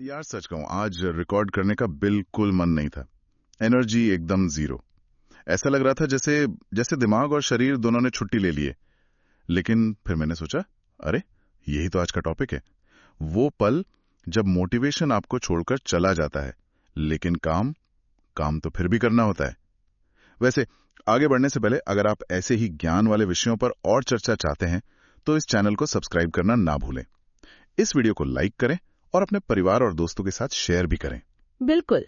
यार सच कहूं, आज रिकॉर्ड करने का बिल्कुल मन नहीं था। एनर्जी एकदम जीरो। ऐसा लग रहा था जैसे जैसे दिमाग और शरीर दोनों ने छुट्टी ले लिए। लेकिन फिर मैंने सोचा, अरे यही तो आज का टॉपिक है। वो पल जब मोटिवेशन आपको छोड़कर चला जाता है, लेकिन काम काम तो फिर भी करना होता है। वैसे आगे बढ़ने से पहले अगर आप ऐसे ही ज्ञान वाले विषयों पर और चर्चा चाहते हैं तो इस चैनल को सब्सक्राइब करना ना भूलें। इस वीडियो को लाइक करें और अपने परिवार और दोस्तों के साथ शेयर भी करें। बिल्कुल।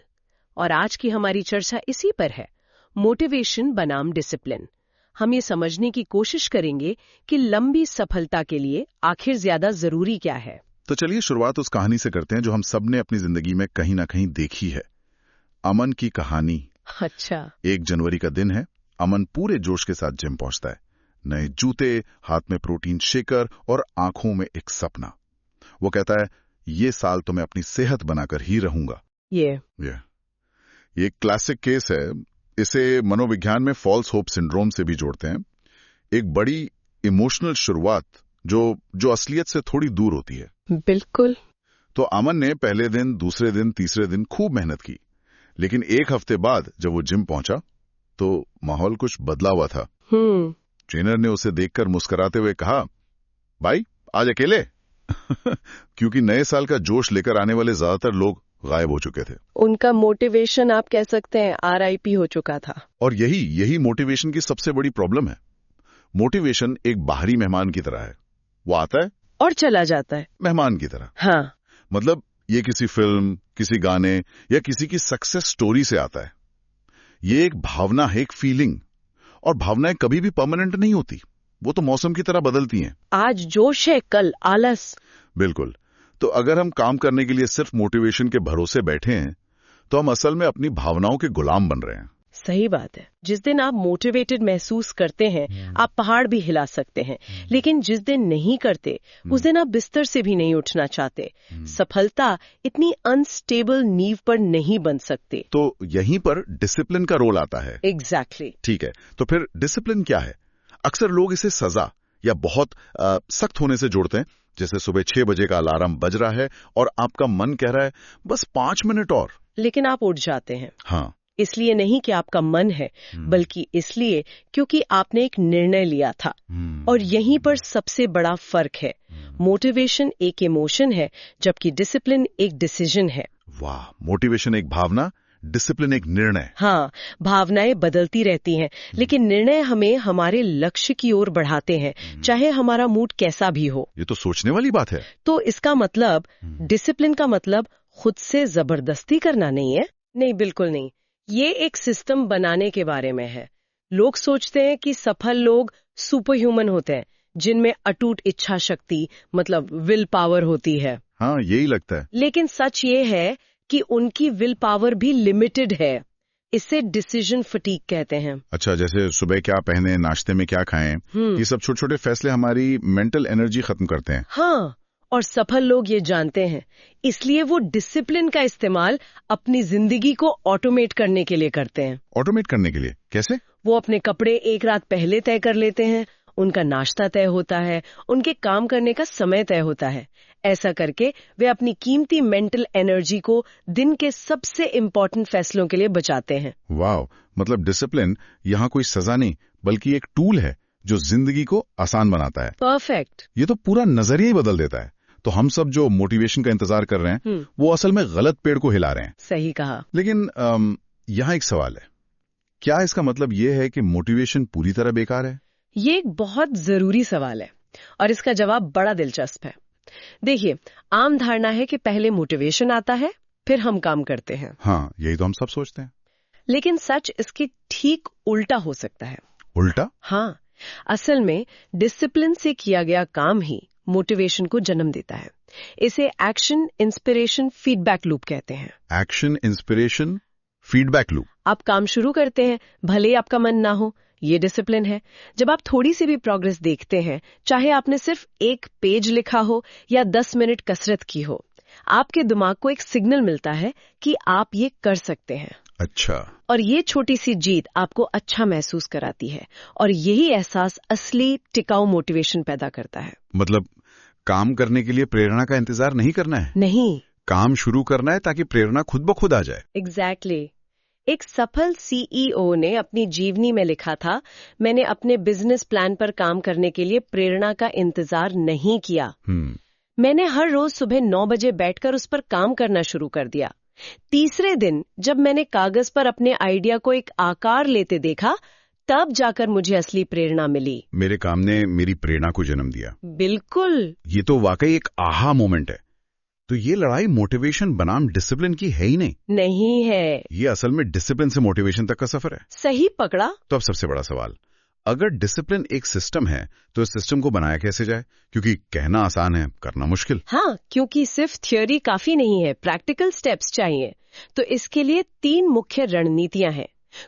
और आज की हमारी चर्चा इसी पर है, मोटिवेशन बनाम डिसिप्लिन। हम ये समझने की कोशिश करेंगे कि लंबी सफलता के लिए आखिर ज्यादा जरूरी क्या है। तो चलिए शुरुआत उस कहानी से करते हैं जो हम सब ने अपनी जिंदगी में कहीं ना कहीं देखी है। अमन की कहानी। अच्छा। 1 जनवरी का दिन है। अमन पूरे जोश के साथ जिम पहुंचता है। नए जूते, हाथ में प्रोटीन शेकर और आंखों में एक सपना। वो कहता है, ये साल तो मैं अपनी सेहत बनाकर ही रहूंगा। ये एक क्लासिक केस है। इसे मनोविज्ञान में फॉल्स होप सिंड्रोम से भी जोड़ते हैं। एक बड़ी इमोशनल शुरुआत जो असलियत से थोड़ी दूर होती है। बिल्कुल। तो अमन ने पहले दिन, दूसरे दिन, तीसरे दिन खूब मेहनत की, लेकिन 1 हफ्ते बाद जब वो जिम पहुंचा तो माहौल कुछ बदला हुआ था। ट्रेनर ने उसे देखकर मुस्कुराते हुए कहा, भाई आज अकेले? क्योंकि नए साल का जोश लेकर आने वाले ज्यादातर लोग गायब हो चुके थे। उनका मोटिवेशन आप कह सकते हैं RIP हो चुका था। और यही मोटिवेशन की सबसे बड़ी प्रॉब्लम है। मोटिवेशन एक बाहरी मेहमान की तरह है। वो आता है और चला जाता है, मेहमान की तरह। हाँ। मतलब ये किसी फिल्म, किसी गाने या किसी की सक्सेस स्टोरी से आता है। ये एक भावना है, एक फीलिंग। और भावनाएं कभी भी परमानेंट नहीं होती। वो तो मौसम की तरह बदलती हैं। आज जोश है, कल आलस। बिल्कुल। तो अगर हम काम करने के लिए सिर्फ मोटिवेशन के भरोसे बैठे हैं तो हम असल में अपनी भावनाओं के गुलाम बन रहे हैं। सही बात है। जिस दिन आप मोटिवेटेड महसूस करते हैं आप पहाड़ भी हिला सकते हैं, लेकिन जिस दिन नहीं करते उस दिन आप बिस्तर से भी नहीं उठना चाहते। सफलता इतनी अनस्टेबल नींव पर नहीं बन सकती। तो यहीं पर डिसिप्लिन का रोल आता है। एग्जैक्टली। ठीक है, तो फिर डिसिप्लिन क्या है? अक्सर लोग इसे सजा या बहुत सख्त होने से जोड़ते हैं। जैसे सुबह 6 बजे का अलार्म बज रहा है और आपका मन कह रहा है बस 5 मिनट और, लेकिन आप उठ जाते हैं। हाँ, इसलिए नहीं कि आपका मन है, बल्कि इसलिए क्योंकि आपने एक निर्णय लिया था। और यहीं पर सबसे बड़ा फर्क है। मोटिवेशन एक इमोशन है, जबकि डिसिप्लिन एक डिसीजन है। वाह, मोटिवेशन एक भावना, डिसिप्लिन एक निर्णय। हाँ, भावनाएं बदलती रहती हैं, लेकिन निर्णय हमें हमारे लक्ष्य की ओर बढ़ाते हैं, चाहे हमारा मूड कैसा भी हो। ये तो सोचने वाली बात है। तो इसका मतलब डिसिप्लिन का मतलब खुद से जबरदस्ती करना नहीं है। नहीं, बिल्कुल नहीं। ये एक सिस्टम बनाने के बारे में है। लोग सोचते हैं कि सफल लोग सुपर ह्यूमन होते हैं, जिनमें अटूट इच्छा शक्ति मतलब विल पावर होती है। हाँ, यही लगता है। लेकिन सच ये है कि उनकी विल पावर भी लिमिटेड है। इसे डिसीजन फटीग कहते हैं। अच्छा, जैसे सुबह क्या पहने, नाश्ते में क्या खाएं, ये सब छोटे छोटे फैसले हमारी मेंटल एनर्जी खत्म करते हैं। हाँ, और सफल लोग ये जानते हैं, इसलिए वो डिसिप्लिन का इस्तेमाल अपनी जिंदगी को ऑटोमेट करने के लिए करते हैं। ऑटोमेट करने के लिए कैसे? वो अपने कपड़े एक रात पहले तय कर लेते हैं, उनका नाश्ता तय होता है, उनके काम करने का समय तय होता है। ऐसा करके वे अपनी कीमती मेंटल एनर्जी को दिन के सबसे इम्पोर्टेंट फैसलों के लिए बचाते हैं। वाह, मतलब डिसिप्लिन यहाँ कोई सजा नहीं, बल्कि एक टूल है जो जिंदगी को आसान बनाता है। परफेक्ट। ये तो पूरा नजरिया ही बदल देता है। तो हम सब जो मोटिवेशन का इंतजार कर रहे हैं वो असल में गलत पेड़ को हिला रहे हैं। सही कहा। लेकिन यहाँ एक सवाल है, क्या इसका मतलब ये है कि मोटिवेशन पूरी तरह बेकार है? ये एक बहुत जरूरी सवाल है और इसका जवाब बड़ा दिलचस्प है। देखिए, आम धारणा है कि पहले मोटिवेशन आता है, फिर हम काम करते हैं। हाँ, यही तो हम सब सोचते हैं। लेकिन सच इसकी ठीक उल्टा हो सकता है। उल्टा? हाँ, असल में डिसिप्लिन से किया गया काम ही मोटिवेशन को जन्म देता है। इसे एक्शन इंस्पिरेशन फीडबैक लूप कहते हैं। Action inspiration feedback loop. आप काम शुरू करते हैं, भले ही आपका मन ना हो, ये डिसिप्लिन है। जब आप थोड़ी सी भी प्रोग्रेस देखते हैं, चाहे आपने सिर्फ 1 पेज लिखा हो या 10 मिनट कसरत की हो, आपके दिमाग को एक सिग्नल मिलता है कि आप ये कर सकते हैं। अच्छा। और ये छोटी सी जीत आपको अच्छा महसूस कराती है और यही एहसास असली टिकाऊ मोटिवेशन पैदा करता है। मतलब काम करने के लिए प्रेरणा का इंतजार नहीं करना है? नहीं, काम शुरू करना है ताकि प्रेरणा खुद ब खुद आ जाए। एग्जैक्टली एक सफल सीईओ ने अपनी जीवनी में लिखा था, मैंने अपने बिजनेस प्लान पर काम करने के लिए प्रेरणा का इंतजार नहीं किया। मैंने हर रोज सुबह 9 बजे बैठकर उस पर काम करना शुरू कर दिया। तीसरे दिन जब मैंने कागज पर अपने आइडिया को एक आकार लेते देखा, तब जाकर मुझे असली प्रेरणा मिली। मेरे काम ने मेरी प्रेरणा को जन्म दिया। बिल्कुल। ये तो वाकई एक आहा मोमेंट है। तो ये लड़ाई मोटिवेशन बनाम डिसिप्लिन की है ही नहीं है। ये असल में डिसिप्लिन से मोटिवेशन तक का सफर है। सही पकड़ा। तो अब सबसे बड़ा सवाल, अगर डिसिप्लिन एक सिस्टम है तो इस सिस्टम को बनाया कैसे जाए? क्योंकि कहना आसान है, करना मुश्किल। हाँ, क्योंकि सिर्फ थ्योरी काफी नहीं है, प्रैक्टिकल स्टेप्स चाहिए। तो इसके लिए 3 मुख्य रणनीतियां हैं।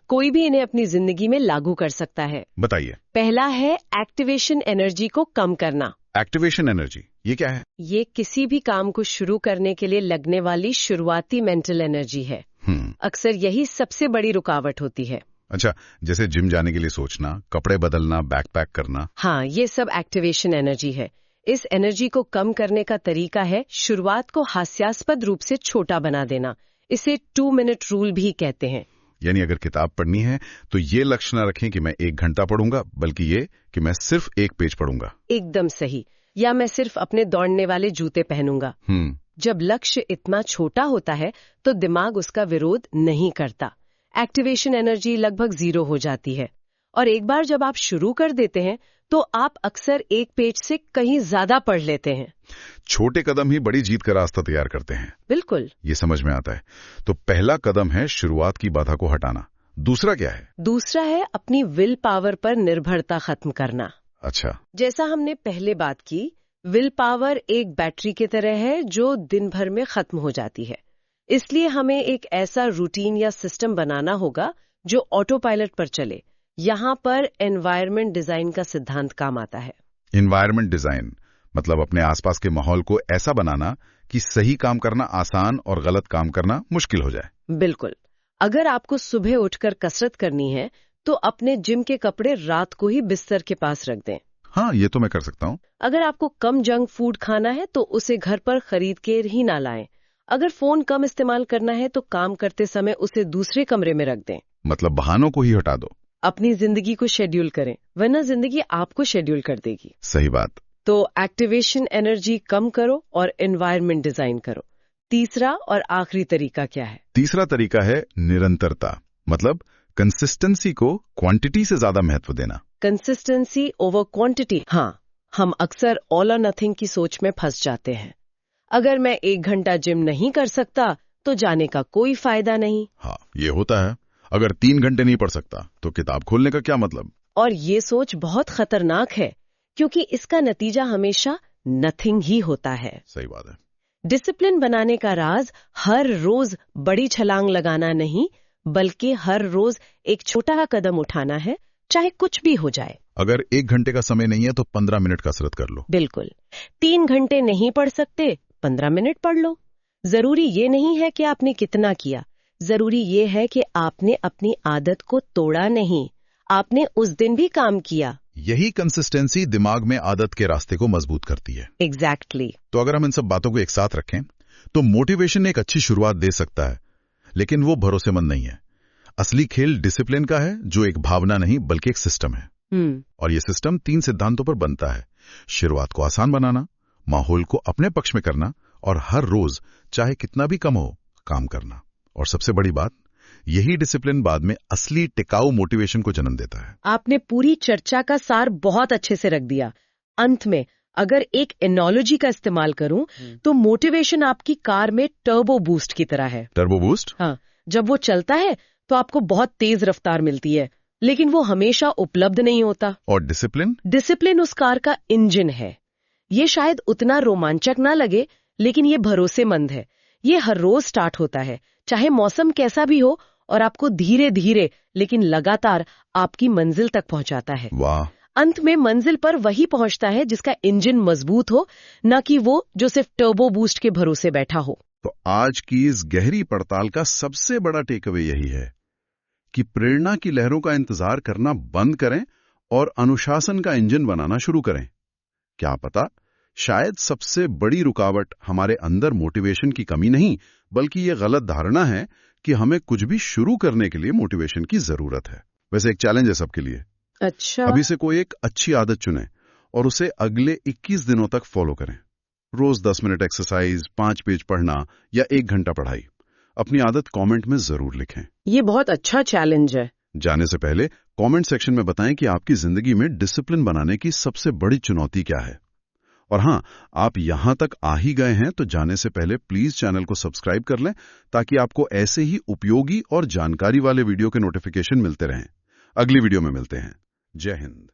कोई भी इन्हें अपनी जिंदगी में लागू कर सकता है। बताइए। पहला है एक्टिवेशन एनर्जी को कम करना। एक्टिवेशन एनर्जी, ये क्या है? ये किसी भी काम को शुरू करने के लिए लगने वाली शुरुआती मेंटल एनर्जी है। अक्सर यही सबसे बड़ी रुकावट होती है। अच्छा, जैसे जिम जाने के लिए सोचना, कपड़े बदलना, बैकपैक करना। हाँ, ये सब एक्टिवेशन एनर्जी है। इस एनर्जी को कम करने का तरीका है शुरुआत को हास्यास्पद रूप से छोटा बना देना। इसे 2 मिनट रूल भी कहते हैं। यानी अगर किताब पढ़नी है तो ये लक्ष्य न रखें कि मैं 1 घंटा पढ़ूंगा, बल्कि ये कि मैं सिर्फ 1 पेज पढ़ूंगा। एकदम सही। या मैं सिर्फ अपने दौड़ने वाले जूते पहनूंगा। जब लक्ष्य इतना छोटा होता है तो दिमाग उसका विरोध नहीं करता। एक्टिवेशन एनर्जी लगभग 0 हो जाती है। और एक बार जब आप शुरू कर देते हैं तो आप अक्सर 1 पेज से कहीं ज्यादा पढ़ लेते हैं। छोटे कदम ही बड़ी जीत का रास्ता तैयार करते हैं। बिल्कुल, ये समझ में आता है। तो पहला कदम है शुरुआत की बाधा को हटाना। दूसरा क्या है? दूसरा है अपनी विल पावर पर निर्भरता खत्म करना। अच्छा। जैसा हमने पहले बात की, विल पावर एक बैटरी की तरह है जो दिन भर में खत्म हो जाती है। इसलिए हमें एक ऐसा रूटीन या सिस्टम बनाना होगा जो ऑटो पायलट पर चले। यहाँ पर एनवायरनमेंट डिजाइन का सिद्धांत काम आता है। एनवायरनमेंट डिजाइन मतलब अपने आसपास के माहौल को ऐसा बनाना कि सही काम करना आसान और गलत काम करना मुश्किल हो जाए। बिल्कुल। अगर आपको सुबह उठकर कसरत करनी है तो अपने जिम के कपड़े रात को ही बिस्तर के पास रख दें। हाँ, ये तो मैं कर सकता हूँ। अगर आपको कम जंक फूड खाना है तो उसे घर पर खरीद के ही ना लाएं। अगर फोन कम इस्तेमाल करना है तो काम करते समय उसे दूसरे कमरे में रख दें। मतलब बहानों को ही हटा दो। अपनी जिंदगी को शेड्यूल करें, वरना जिंदगी आपको शेड्यूल कर देगी। सही बात। तो एक्टिवेशन एनर्जी कम करो और एनवायरनमेंट डिजाइन करो। तीसरा और आखिरी तरीका क्या है? तीसरा तरीका है निरंतरता। मतलब कंसिस्टेंसी को क्वांटिटी से ज्यादा महत्व देना। Consistency over quantity. हाँ, हम अक्सर ऑल और नथिंग की सोच में फंस जाते हैं। अगर मैं 1 घंटा जिम नहीं कर सकता तो जाने का कोई फायदा नहीं। हाँ, ये होता है। अगर 3 घंटे नहीं पढ़ सकता तो किताब खोलने का क्या मतलब? और ये सोच बहुत खतरनाक है, क्योंकि इसका नतीजा हमेशा नथिंग ही होता है। सही बात है। डिसिप्लिन बनाने का राज हर रोज बड़ी छलांग लगाना नहीं, बल्कि हर रोज एक छोटा कदम उठाना है, चाहे कुछ भी हो जाए। अगर 1 घंटे का समय नहीं है तो 15 मिनट कसरत कर लो। बिल्कुल। 3 घंटे नहीं पढ़ सकते, 15 मिनट पढ़ लो। जरूरी ये नहीं है कि आपने कितना किया, जरूरी ये है कि आपने अपनी आदत को तोड़ा नहीं, आपने उस दिन भी काम किया। यही कंसिस्टेंसी दिमाग में आदत के रास्ते को मजबूत करती है। एग्जैक्टली। तो अगर हम इन सब बातों को एक साथ रखें तो मोटिवेशन एक अच्छी शुरुआत दे सकता है, लेकिन वो भरोसेमंद नहीं है। असली खेल डिसिप्लिन का है, जो एक भावना नहीं बल्कि एक सिस्टम है। और ये सिस्टम 3 सिद्धांतों पर बनता है। शुरुआत को आसान बनाना, माहौल को अपने पक्ष में करना और हर रोज चाहे कितना भी कम हो काम करना। और सबसे बड़ी बात, यही डिसिप्लिन बाद में असली टिकाऊ मोटिवेशन को जन्म देता है। आपने पूरी चर्चा का सार बहुत अच्छे से रख दिया। अंत में अगर एक एनोलॉजी का इस्तेमाल करूं तो मोटिवेशन आपकी कार में टर्बो बूस्ट की तरह है। Turbo boost? हाँ, जब वो चलता है तो आपको बहुत तेज रफ्तार मिलती है, लेकिन वो हमेशा उपलब्ध नहीं होता। और डिसिप्लिन? डिसिप्लिन उस कार का इंजन है। ये शायद उतना रोमांचक ना लगे, लेकिन ये भरोसेमंद है। ये हर रोज स्टार्ट होता है, चाहे मौसम कैसा भी हो, और आपको धीरे धीरे लेकिन लगातार आपकी मंजिल तक पहुंचाता है। वाह। अंत में मंजिल पर वही पहुंचता है जिसका इंजन मजबूत हो, न कि वो जो सिर्फ टर्बो बूस्ट के भरोसे बैठा हो। तो आज की इस गहरी पड़ताल का सबसे बड़ा टेकअवे यही है कि प्रेरणा की लहरों का इंतजार करना बंद करें और अनुशासन का इंजन बनाना शुरू करें। क्या पता शायद सबसे बड़ी रुकावट हमारे अंदर मोटिवेशन की कमी नहीं, बल्कि ये गलत धारणा है कि हमें कुछ भी शुरू करने के लिए मोटिवेशन की जरूरत है। वैसे एक चैलेंज है सबके लिए। अच्छा। अभी से कोई एक अच्छी आदत चुनें और उसे अगले 21 दिनों तक फॉलो करें। रोज 10 मिनट एक्सरसाइज, 5 पेज पढ़ना या 1 घंटा पढ़ाई। अपनी आदत कमेंट में जरूर लिखें। ये बहुत अच्छा चैलेंज है। जाने से पहले कमेंट सेक्शन में बताएं कि आपकी जिंदगी में डिसिप्लिन बनाने की सबसे बड़ी चुनौती क्या है। और हाँ, आप यहां तक आ ही गए हैं तो जाने से पहले प्लीज चैनल को सब्सक्राइब कर लें, ताकि आपको ऐसे ही उपयोगी और जानकारी वाले वीडियो के नोटिफिकेशन मिलते रहें। अगली वीडियो में मिलते हैं। जय हिंद।